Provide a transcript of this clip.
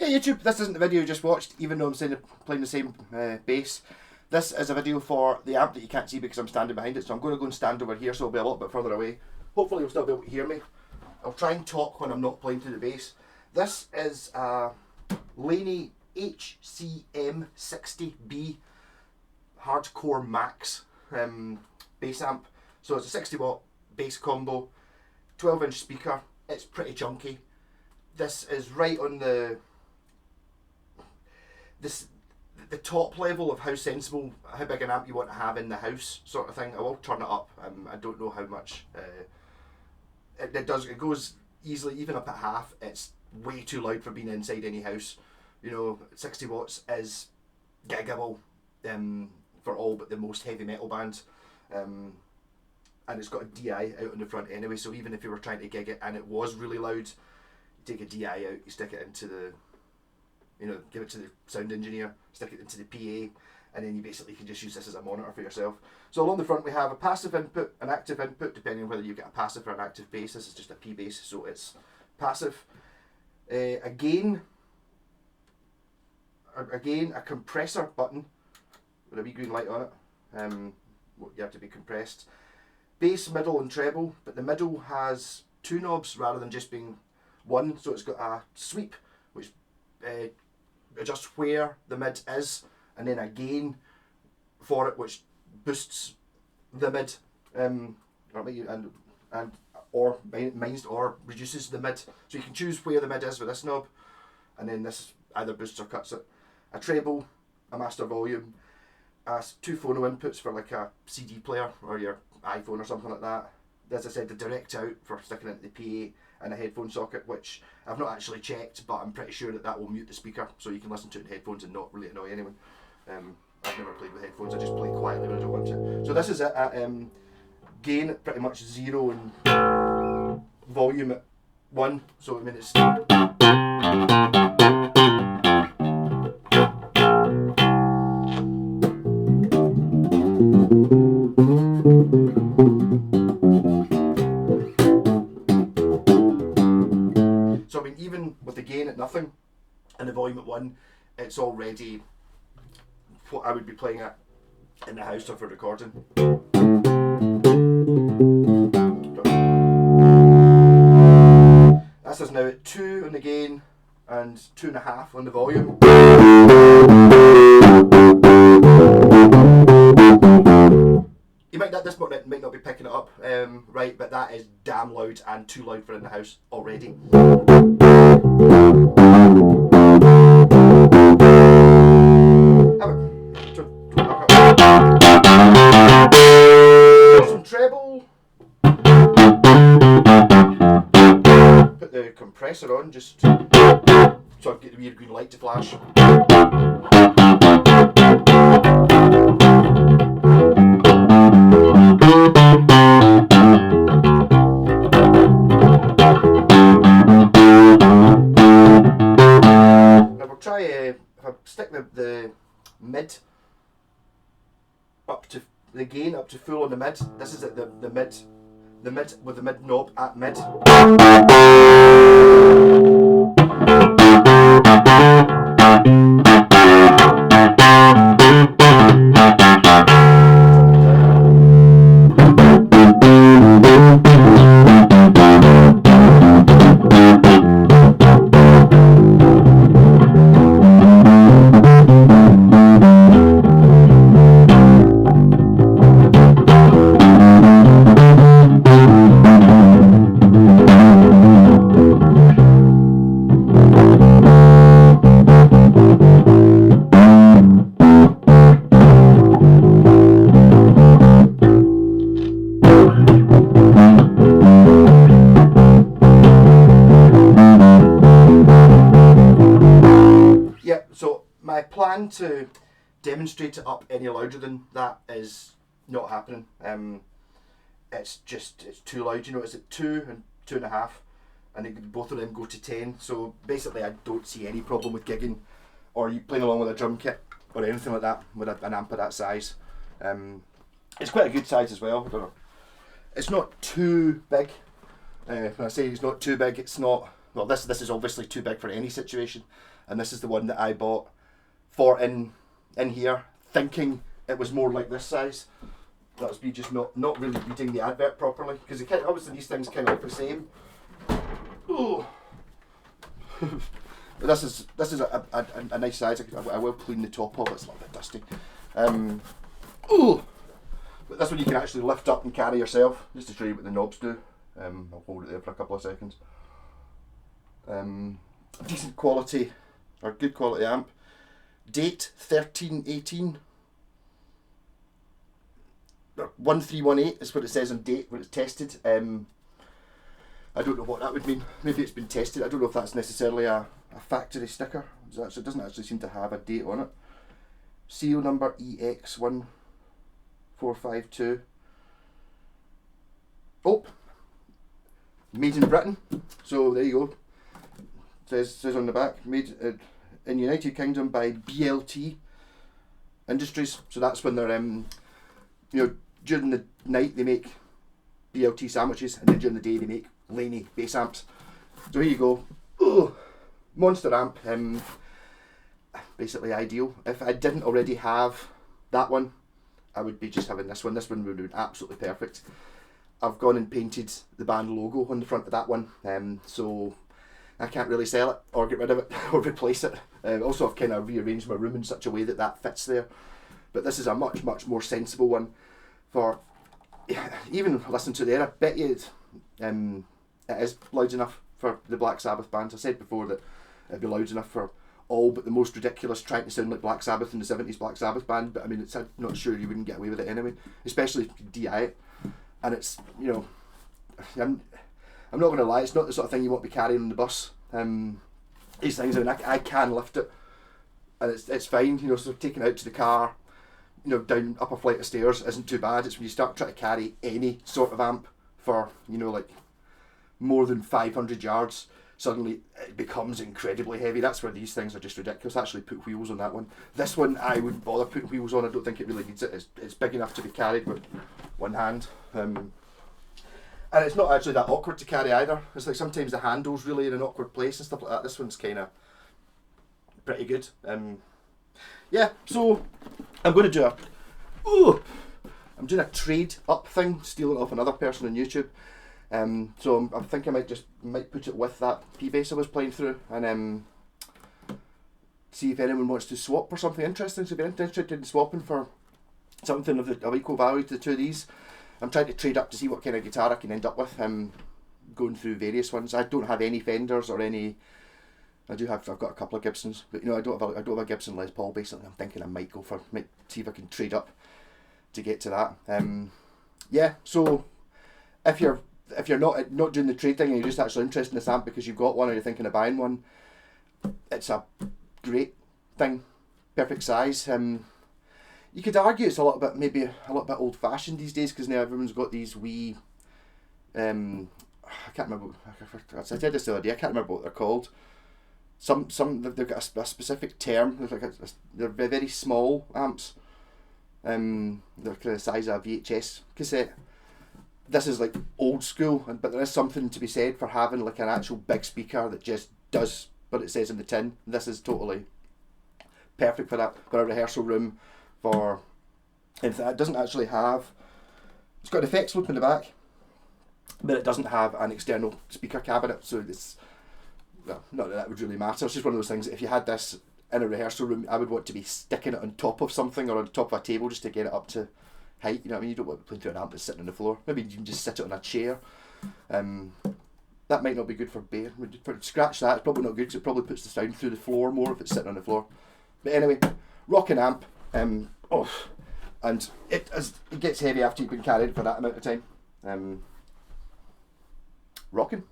Hey YouTube, this isn't the video you just watched, even though I'm playing the same bass. This is a video for the amp that you can't see because I'm standing behind it, so I'm going to go and stand over here so I'll be a little bit further away. Hopefully you'll still be able to hear me. I'll try and talk when I'm not playing through the bass. This is a Laney HCM60B Hardcore Max bass amp. So it's a 60 watt bass combo, 12-inch speaker. It's pretty chunky. This is right on the top level of how sensible, how big an amp you want to have in the house, sort of thing. I will turn it up. I don't know how much. It does. It goes easily, even up at half. It's way too loud for being inside any house. You know, 60 watts is giggable for all but the most heavy metal bands. And it's got a DI out on the front anyway, so even if you were trying to gig it and it was really loud, you take a DI out, you stick it into the, give it to the sound engineer, stick it into the PA, and then you basically can just use this as a monitor for yourself. So along the front we have a passive input, an active input, depending on whether you get a passive or an active bass. This is just a p.bass, so it's passive. Again, a compressor button with a wee green light on it. You have to be compressed. Bass, middle and treble, but the middle has two knobs rather than just being one, so it's got a sweep which adjusts where the mid is, and then a gain for it which boosts the mid, or minds or reduces the mid. So you can choose where the mid is with this knob, and then this either boosts or cuts it. A treble, a master volume, two phono inputs for like a CD player or your iPhone or something like that. As I said, the direct out for sticking it into the PA, and a headphone socket, which I've not actually checked, but I'm pretty sure that will mute the speaker, so you can listen to it in headphones and not really annoy anyone. I've never played with headphones, I just play quietly when I don't want to. So this is it at gain at pretty much 0 and volume at 1, so I mean it's... So I mean, even with the gain at nothing and the volume at 1, it's already what I would be playing at in the house or for recording. This is now at 2 on the gain and 2.5 on the volume. This might not be picking it up right, but that is damn loud and too loud for in the house already. Some treble. Put the compressor on just so I get the weird green light to flash. If I stick the mid up to the gain up to full on the mid. This is at the mid with the mid knob at mid. My plan to demonstrate it up any louder than that is not happening. It's too loud. It's at 2 and 2.5, and both of them go to 10. So basically, I don't see any problem with gigging or you playing along with a drum kit or anything like that with an amp of that size. It's quite a good size as well. I don't know. It's not too big. When I say it's not too big, it's not well, this is obviously too big for any situation, and this is the one that I bought for in here, thinking it was more like this size. That was me just not really reading the advert properly, because obviously these things kind of look the same. Oh. But this is a nice size. I will clean the top of it. It's a little bit dusty. Oh. But this one you can actually lift up and carry yourself, just to show you what the knobs do. I'll hold it there for a couple of seconds. Decent quality, or good quality amp. Date 1318. 1318 is what it says on date when it's tested. I don't know what that would mean. Maybe it's been tested. I don't know if that's necessarily a factory sticker. So it doesn't actually seem to have a date on it. Serial number EX1452. Oh, made in Britain. So there you go. Says on the back, made in United Kingdom by BLT Industries. So that's when they're during the night they make BLT sandwiches, and then during the day they make Laney bass amps. So here you go. Oh, monster amp. Basically ideal. If I didn't already have that one, I would be just having this one. This one would have been absolutely perfect. I've gone and painted the band logo on the front of that one, so I can't really sell it or get rid of it or replace it. Also, I've kind of rearranged my room in such a way that that fits there. But this is a much more sensible one for even listen to there. I bet you it is loud enough for the Black Sabbath band. I said before that it'd be loud enough for all but the most ridiculous trying to sound like Black Sabbath in the 70s Black Sabbath band, but I mean, I'm not sure you wouldn't get away with it anyway, especially if you DI it. And it's, I'm not going to lie, it's not the sort of thing you want to be carrying on the bus. These things, I mean, I can lift it, and it's fine, so taking it out to the car, down up a flight of stairs isn't too bad. It's when you start trying to carry any sort of amp for, like more than 500 yards, suddenly it becomes incredibly heavy. That's where these things are just ridiculous. I actually put wheels on that one. This one I wouldn't bother putting wheels on. I don't think it really needs it. It's big enough to be carried with one hand. And it's not actually that awkward to carry either. It's like sometimes the handle's really in an awkward place and stuff like that. This one's kind of pretty good. Yeah, so I'm going to do I'm doing a trade up thing, stealing it off another person on YouTube. So I think I might put it with that p.bass I was playing through, and see if anyone wants to swap for something interesting. So if you're interested in swapping for something of equal value to the two of these, I'm trying to trade up to see what kind of guitar I can end up with. Going through various ones. I don't have any Fenders or any. I've got a couple of Gibsons, but I don't have a Gibson Les Paul. Basically, I'm thinking I might see if I can trade up to get to that. Yeah. So if you're not doing the trade thing and you're just actually interested in this amp because you've got one or you're thinking of buying one, it's a great thing, perfect size. You could argue it's maybe a little bit old fashioned these days, because now everyone's got these wee. I can't remember. I said this the other day. I can't remember what they're called. They've got a specific term. They're very small amps. They're kind of the size of a VHS cassette. This is like old school, but there is something to be said for having like an actual big speaker that just does what it says in the tin. This is totally perfect for that, for a rehearsal room, for anything. It doesn't actually have. It's got an effects loop in the back, but it doesn't have an external speaker cabinet, so it's. Well, not that would really matter. It's just one of those things. If you had this in a rehearsal room, I would want to be sticking it on top of something or on top of a table just to get it up to height. You know what I mean? You don't want to play through an amp that's sitting on the floor. Maybe you can just sit it on a chair. That might not be good for bass. Scratch that. It's probably not good because it probably puts the sound through the floor more if it's sitting on the floor. But anyway, rocking amp. And it gets heavy after you've been carried for that amount of time. Rocking.